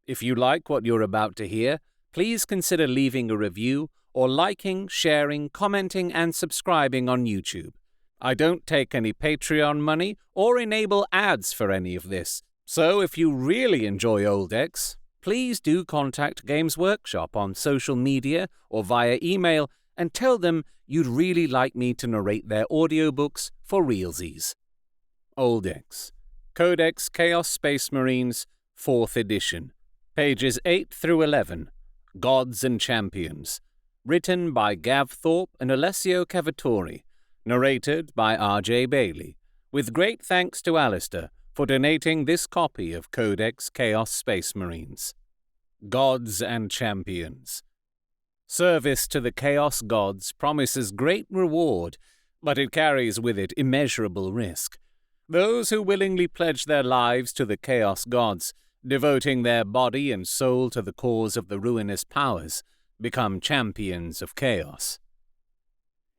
If you like what you're about to hear, please consider leaving a review or liking, sharing, commenting, and subscribing on YouTube. I don't take any Patreon money or enable ads for any of this, so if you really enjoy Oldex, please do contact Games Workshop on social media or via email and tell them you'd really like me to narrate their audiobooks for realsies. Oldex, Codex Chaos Space Marines, 4th edition, pages 8 through 11, Gods and Champions, written by Gav Thorpe and Alessio Cavatore, narrated by R.J. Bailey, with great thanks to Alistair for donating this copy of Codex Chaos Space Marines. Gods and Champions. Service to the Chaos Gods promises great reward, but it carries with it immeasurable risk. Those who willingly pledge their lives to the Chaos Gods, devoting their body and soul to the cause of the ruinous powers, become champions of chaos.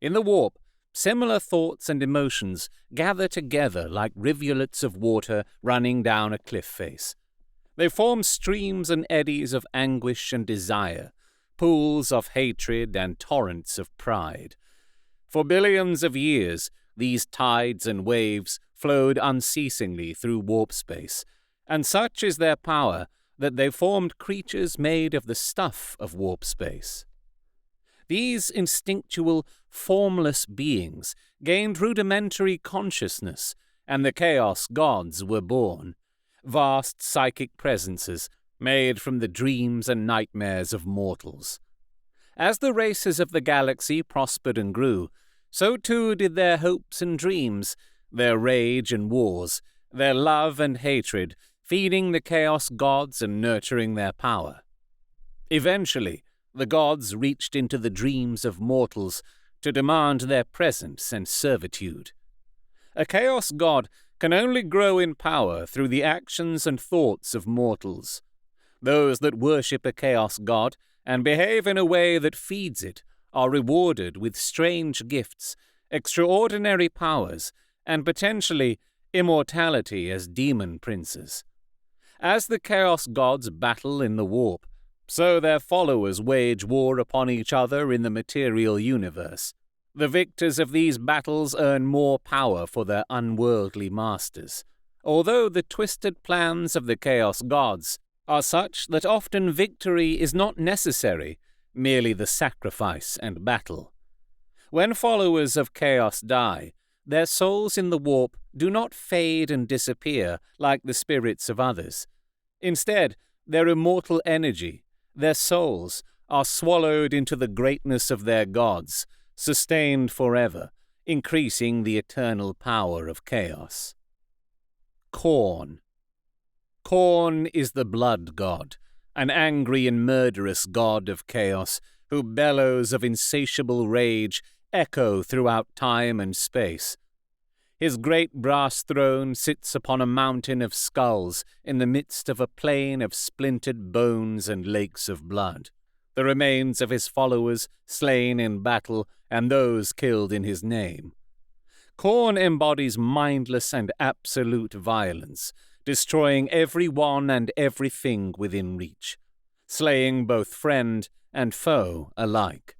In the warp, similar thoughts and emotions gather together like rivulets of water running down a cliff face. They form streams and eddies of anguish and desire, pools of hatred and torrents of pride. For billions of years, these tides and waves flowed unceasingly through warp space, and such is their power that they formed creatures made of the stuff of warp space. These instinctual, formless beings gained rudimentary consciousness, and the Chaos Gods were born, vast psychic presences made from the dreams and nightmares of mortals. As the races of the galaxy prospered and grew, so too did their hopes and dreams, their rage and wars, their love and hatred, feeding the Chaos Gods and nurturing their power. Eventually, the gods reached into the dreams of mortals to demand their presence and servitude. A Chaos God can only grow in power through the actions and thoughts of mortals. Those that worship a Chaos God and behave in a way that feeds it are rewarded with strange gifts, extraordinary powers, and potentially immortality as demon princes. As the Chaos Gods battle in the warp, so their followers wage war upon each other in the material universe. The victors of these battles earn more power for their unworldly masters, although the twisted plans of the Chaos Gods are such that often victory is not necessary, merely the sacrifice and battle. When followers of Chaos die, their souls in the warp do not fade and disappear like the spirits of others. Instead, their immortal energy, their souls, are swallowed into the greatness of their gods, sustained forever, increasing the eternal power of chaos. Khorne. Khorne is the blood god, an angry and murderous god of chaos, whose bellows of insatiable rage echo throughout time and space. His great brass throne sits upon a mountain of skulls in the midst of a plain of splintered bones and lakes of blood, the remains of his followers slain in battle and those killed in his name. Khorne embodies mindless and absolute violence, destroying everyone and everything within reach, slaying both friend and foe alike.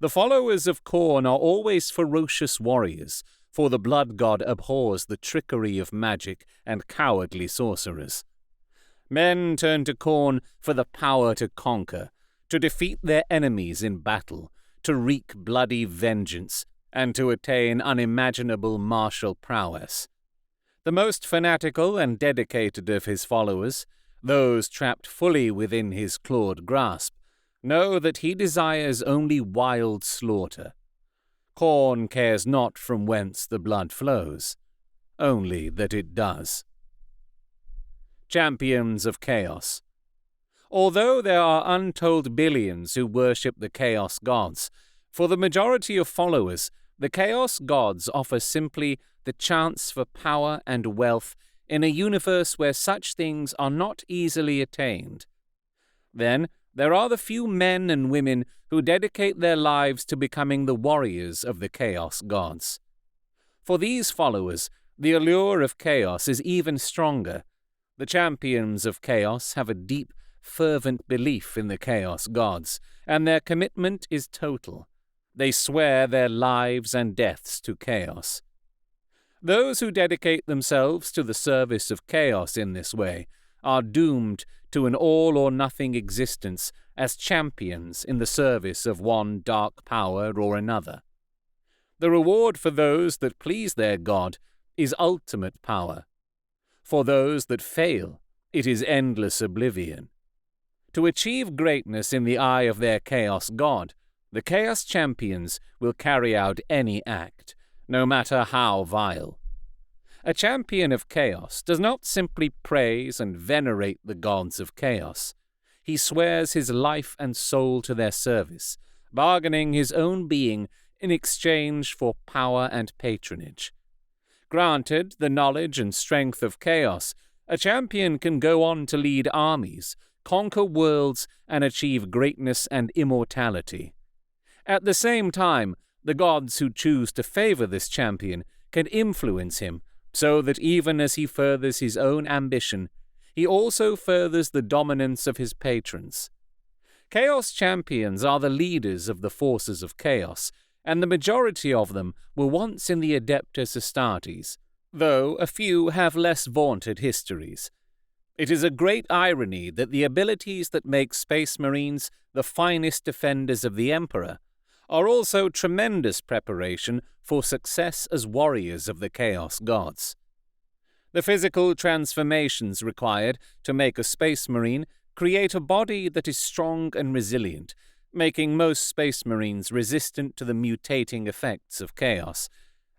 The followers of Khorne are always ferocious warriors, for the blood god abhors the trickery of magic and cowardly sorcerers. Men turn to Khorne for the power to conquer, to defeat their enemies in battle, to wreak bloody vengeance, and to attain unimaginable martial prowess. The most fanatical and dedicated of his followers, those trapped fully within his clawed grasp, know that he desires only wild slaughter. Khorne cares not from whence the blood flows, only that it does. Champions of Chaos. Although there are untold billions who worship the Chaos Gods, for the majority of followers, the Chaos Gods offer simply the chance for power and wealth in a universe where such things are not easily attained. Then, there are the few men and women who dedicate their lives to becoming the warriors of the Chaos Gods. For these followers, the allure of chaos is even stronger. The champions of chaos have a deep, fervent belief in the chaos gods, and their commitment is total. They swear their lives and deaths to chaos. Those who dedicate themselves to the service of chaos in this way are doomed to an all-or-nothing existence as champions in the service of one dark power or another. The reward for those that please their god is ultimate power. For those that fail, it is endless oblivion. To achieve greatness in the eye of their chaos god, the chaos champions will carry out any act, no matter how vile. A champion of chaos does not simply praise and venerate the gods of chaos. He swears his life and soul to their service, bargaining his own being in exchange for power and patronage. Granted the knowledge and strength of chaos, a champion can go on to lead armies, conquer worlds, and achieve greatness and immortality. At the same time, the gods who choose to favor this champion can influence him, so that even as he furthers his own ambition, he also furthers the dominance of his patrons. Chaos champions are the leaders of the forces of chaos, and the majority of them were once in the Adeptus Astartes, though a few have less vaunted histories. It is a great irony that the abilities that make Space Marines the finest defenders of the Emperor are also tremendous preparation for success as warriors of the Chaos Gods. The physical transformations required to make a Space Marine create a body that is strong and resilient, making most Space Marines resistant to the mutating effects of chaos,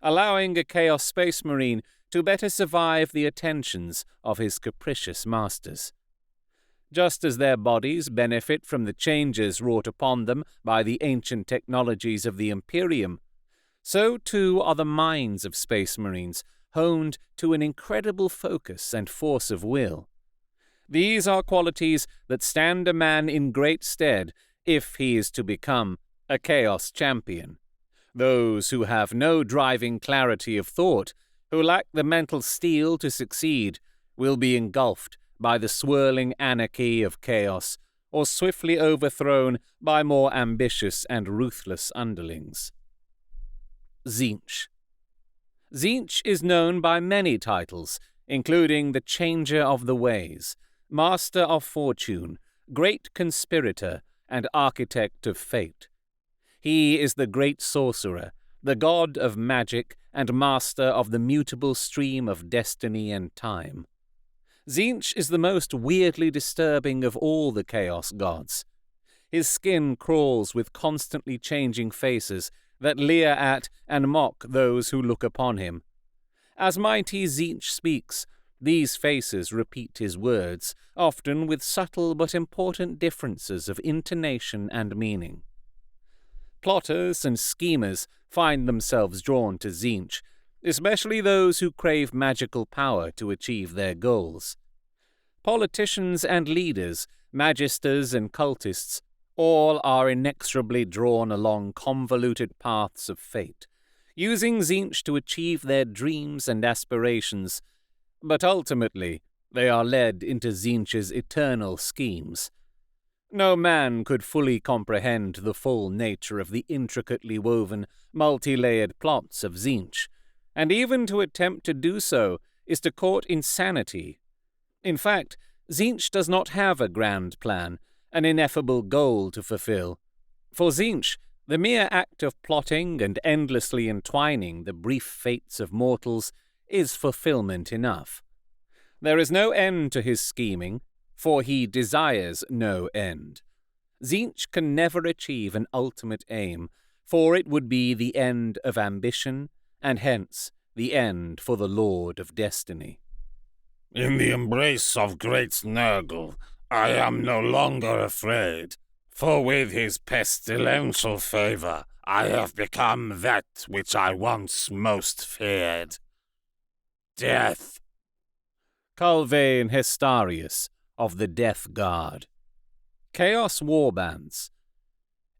allowing a Chaos Space Marine to better survive the attentions of his capricious masters. Just as their bodies benefit from the changes wrought upon them by the ancient technologies of the Imperium, so too are the minds of Space Marines honed to an incredible focus and force of will. These are qualities that stand a man in great stead if he is to become a Chaos Champion. Those who have no driving clarity of thought, who lack the mental steel to succeed, will be engulfed by the swirling anarchy of chaos, or swiftly overthrown by more ambitious and ruthless underlings. Tzeentch. Tzeentch is known by many titles, including the Changer of the Ways, Master of Fortune, Great Conspirator, and Architect of Fate. He is the great sorcerer, the god of magic, and master of the mutable stream of destiny and time. Tzeentch is the most weirdly disturbing of all the Chaos Gods. His skin crawls with constantly changing faces that leer at and mock those who look upon him. As mighty Tzeentch speaks, these faces repeat his words, often with subtle but important differences of intonation and meaning. Plotters and schemers find themselves drawn to Tzeentch, especially those who crave magical power to achieve their goals. Politicians and leaders, magisters and cultists, all are inexorably drawn along convoluted paths of fate, using Tzeentch to achieve their dreams and aspirations, but ultimately they are led into Tzeentch's eternal schemes. No man could fully comprehend the full nature of the intricately woven, multi-layered plots of Tzeentch, and even to attempt to do so is to court insanity. In fact, Tzeentch does not have a grand plan, an ineffable goal to fulfill. For Tzeentch, the mere act of plotting and endlessly entwining the brief fates of mortals is fulfillment enough. There is no end to his scheming, for he desires no end. Tzeentch can never achieve an ultimate aim, for it would be the end of ambition, and hence the end for the Lord of Destiny. In the embrace of great Nurgle, I am no longer afraid, for with his pestilential favor I have become that which I once most feared. Death. Culvein Hestarius of the Death Guard. Chaos Warbands.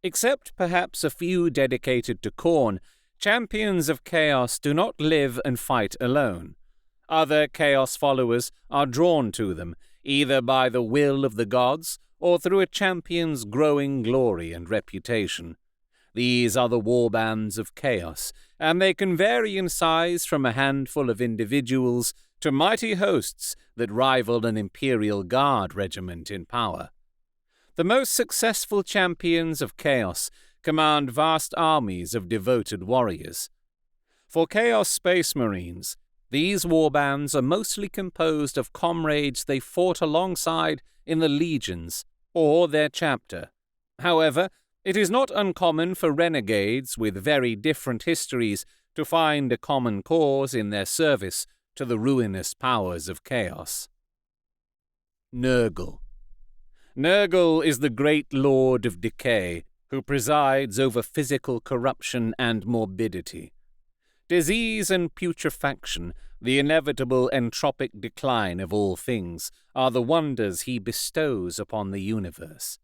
Except perhaps a few dedicated to Khorne, champions of chaos do not live and fight alone. Other Chaos followers are drawn to them, either by the will of the gods or through a champion's growing glory and reputation. These are the warbands of Chaos, and they can vary in size from a handful of individuals to mighty hosts that rival an Imperial Guard regiment in power. The most successful champions of Chaos command vast armies of devoted warriors. For Chaos Space Marines, these warbands are mostly composed of comrades they fought alongside in the legions or their chapter. However, it is not uncommon for renegades with very different histories to find a common cause in their service to the ruinous powers of Chaos. Nurgle. Nurgle is the great lord of decay who presides over physical corruption and morbidity. Disease and putrefaction, the inevitable entropic decline of all things, are the wonders he bestows upon the universe.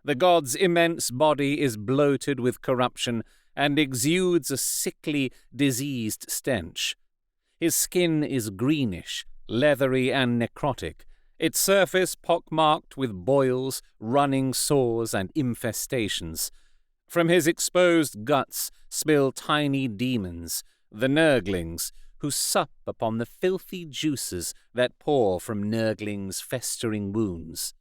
The god's immense body is bloated with corruption and exudes a sickly, diseased stench. His skin is greenish, leathery, and necrotic, its surface pockmarked with boils, running sores, and infestations. From his exposed guts spill tiny demons, the Nurglings, who sup upon the filthy juices that pour from Nurglings' festering wounds.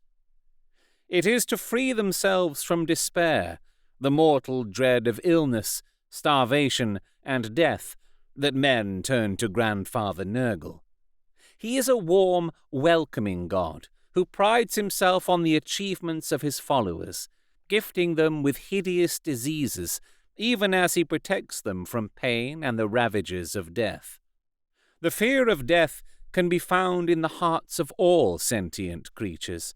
It is to free themselves from despair, the mortal dread of illness, starvation, and death, that men turn to Grandfather Nurgle. He is a warm, welcoming god who prides himself on the achievements of his followers, gifting them with hideous diseases, even as he protects them from pain and the ravages of death. The fear of death can be found in the hearts of all sentient creatures,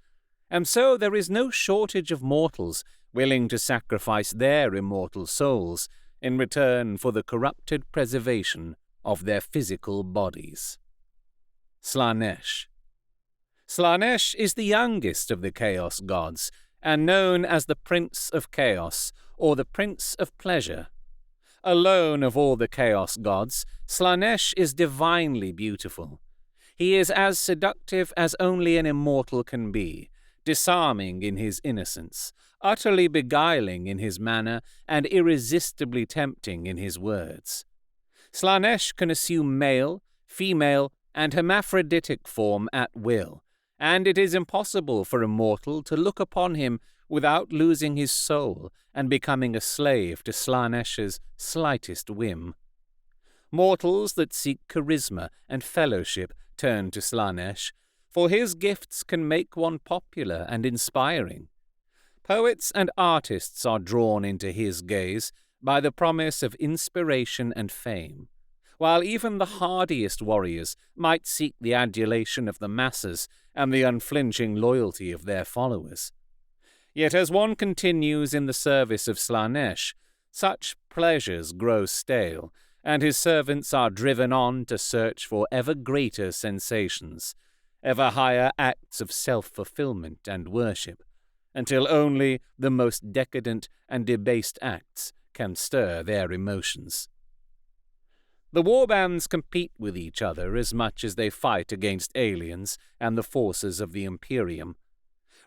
and so there is no shortage of mortals willing to sacrifice their immortal souls in return for the corrupted preservation of their physical bodies. Slaanesh. Slaanesh is the youngest of the Chaos gods, and known as the Prince of Chaos, or the Prince of Pleasure. Alone of all the Chaos gods, Slaanesh is divinely beautiful. He is as seductive as only an immortal can be, disarming in his innocence, utterly beguiling in his manner, and irresistibly tempting in his words. Slaanesh can assume male, female, and hermaphroditic form at will, and it is impossible for a mortal to look upon him without losing his soul and becoming a slave to Slaanesh's slightest whim. Mortals that seek charisma and fellowship turn to Slaanesh, for his gifts can make one popular and inspiring. Poets and artists are drawn into his gaze by the promise of inspiration and fame, while even the hardiest warriors might seek the adulation of the masses and the unflinching loyalty of their followers. Yet as one continues in the service of Slaanesh, such pleasures grow stale, and his servants are driven on to search for ever greater sensations, ever higher acts of self-fulfillment and worship, until only the most decadent and debased acts can stir their emotions. The warbands compete with each other as much as they fight against aliens and the forces of the Imperium.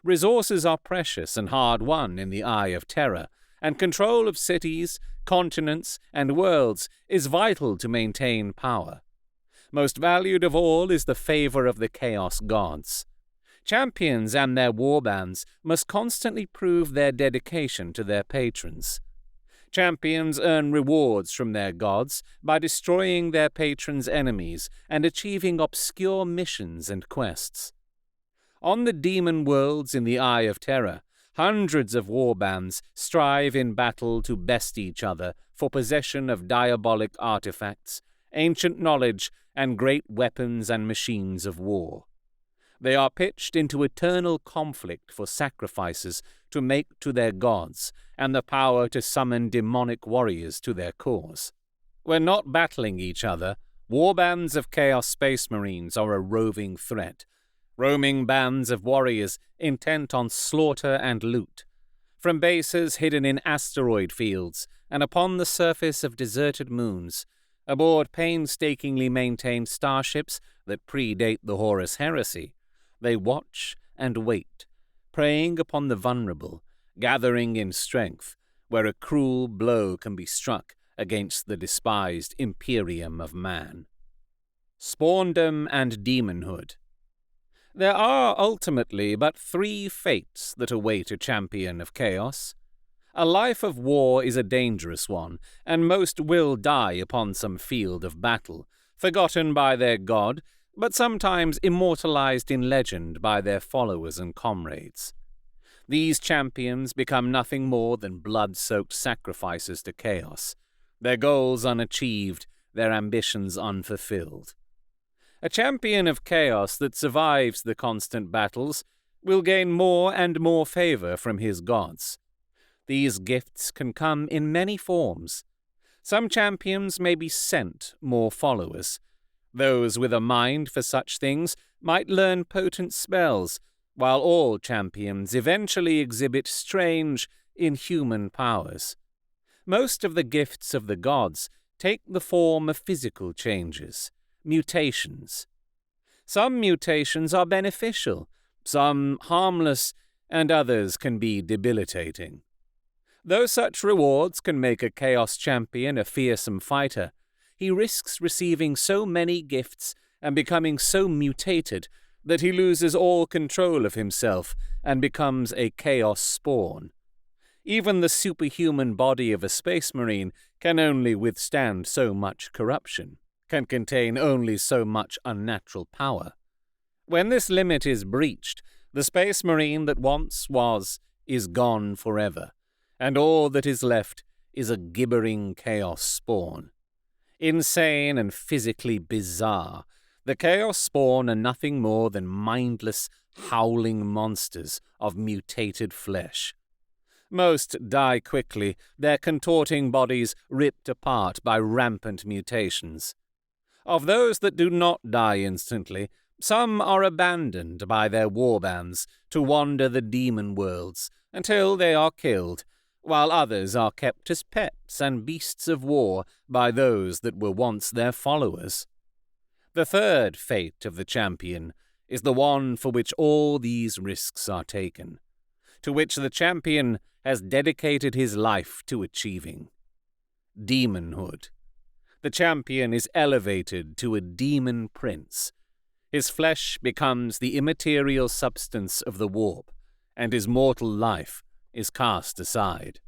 Resources are precious and hard-won in the Eye of Terror, and control of cities, continents, and worlds is vital to maintain power. Most valued of all is the favor of the Chaos gods. Champions and their warbands must constantly prove their dedication to their patrons. Champions earn rewards from their gods by destroying their patrons' enemies and achieving obscure missions and quests. On the demon worlds in the Eye of Terror, hundreds of warbands strive in battle to best each other for possession of diabolic artifacts, ancient knowledge, and great weapons and machines of war. They are pitched into eternal conflict for sacrifices to make to their gods and the power to summon demonic warriors to their cause. When not battling each other, warbands of Chaos Space Marines are a roving threat, roaming bands of warriors intent on slaughter and loot. From bases hidden in asteroid fields and upon the surface of deserted moons, Aboard painstakingly maintained starships that predate the Horus heresy, they watch and wait, preying upon the vulnerable, gathering in strength, where a cruel blow can be struck against the despised imperium of man. Spawndom and demonhood. There are ultimately but 3 fates that await a champion of chaos. A life of war is a dangerous one, and most will die upon some field of battle, forgotten by their god, but sometimes immortalized in legend by their followers and comrades. These champions become nothing more than blood-soaked sacrifices to chaos, their goals unachieved, their ambitions unfulfilled. A champion of chaos that survives the constant battles will gain more and more favor from his gods. These gifts can come in many forms. Some champions may be sent more followers. Those with a mind for such things might learn potent spells, while all champions eventually exhibit strange, inhuman powers. Most of the gifts of the gods take the form of physical changes, mutations. Some mutations are beneficial, some harmless, and others can be debilitating. Though such rewards can make a Chaos champion a fearsome fighter, he risks receiving so many gifts and becoming so mutated that he loses all control of himself and becomes a Chaos spawn. Even the superhuman body of a Space Marine can only withstand so much corruption, can contain only so much unnatural power. When this limit is breached, the Space Marine that once was is gone forever, and all that is left is a gibbering Chaos spawn. Insane and physically bizarre, the Chaos spawn are nothing more than mindless, howling monsters of mutated flesh. Most die quickly, their contorting bodies ripped apart by rampant mutations. Of those that do not die instantly, some are abandoned by their warbands to wander the demon worlds until they are killed, while others are kept as pets and beasts of war by those that were once their followers. The third fate of the champion is the one for which all these risks are taken, to which the champion has dedicated his life to achieving. Demonhood. The champion is elevated to a demon prince. His flesh becomes the immaterial substance of the warp, and his mortal life is cast aside.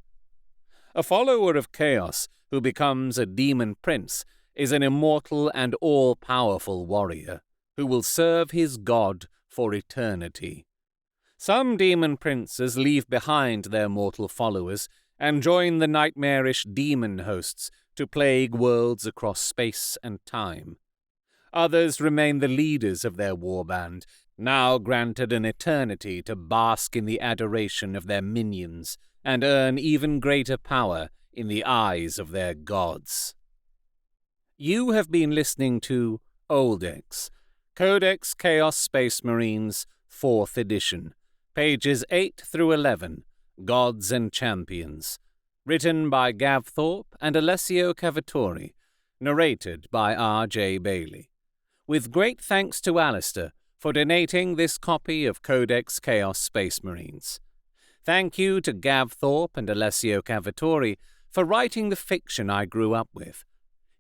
A follower of chaos who becomes a demon prince is an immortal and all-powerful warrior who will serve his god for eternity. Some demon princes leave behind their mortal followers and join the nightmarish demon hosts to plague worlds across space and time. Others remain the leaders of their warband, now granted an eternity to bask in the adoration of their minions and earn even greater power in the eyes of their gods. You have been listening to Oldex, Codex Chaos Space Marines, 4th edition, pages 8 through 11, Gods and Champions, written by Gav Thorpe and Alessio Cavatore, narrated by R.J. Bailey. With great thanks to Alistair for donating this copy of Codex Chaos Space Marines. Thank you to Gav Thorpe and Alessio Cavatore for writing the fiction I grew up with.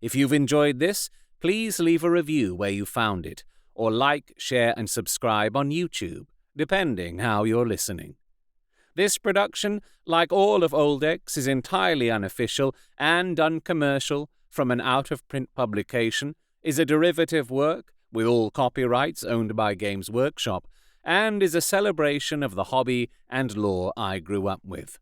If you've enjoyed this, please leave a review where you found it, or like, share, and subscribe on YouTube, depending how you're listening. This production, like all of Oldex, is entirely unofficial and uncommercial from an out-of-print publication, is a derivative work, with all copyrights owned by Games Workshop, and is a celebration of the hobby and lore I grew up with.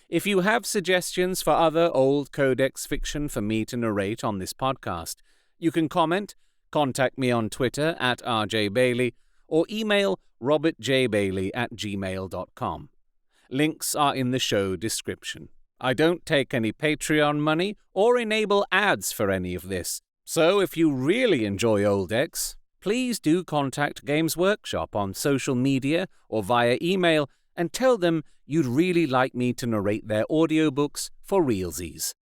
If you have suggestions for other old Codex fiction for me to narrate on this podcast, you can comment, contact me on Twitter at rjbailey, or email robertjbailey@gmail.com. Links are in the show description. I don't take any Patreon money or enable ads for any of this, so if you really enjoy Oldex, please do contact Games Workshop on social media or via email and tell them you'd really like me to narrate their audiobooks for realsies.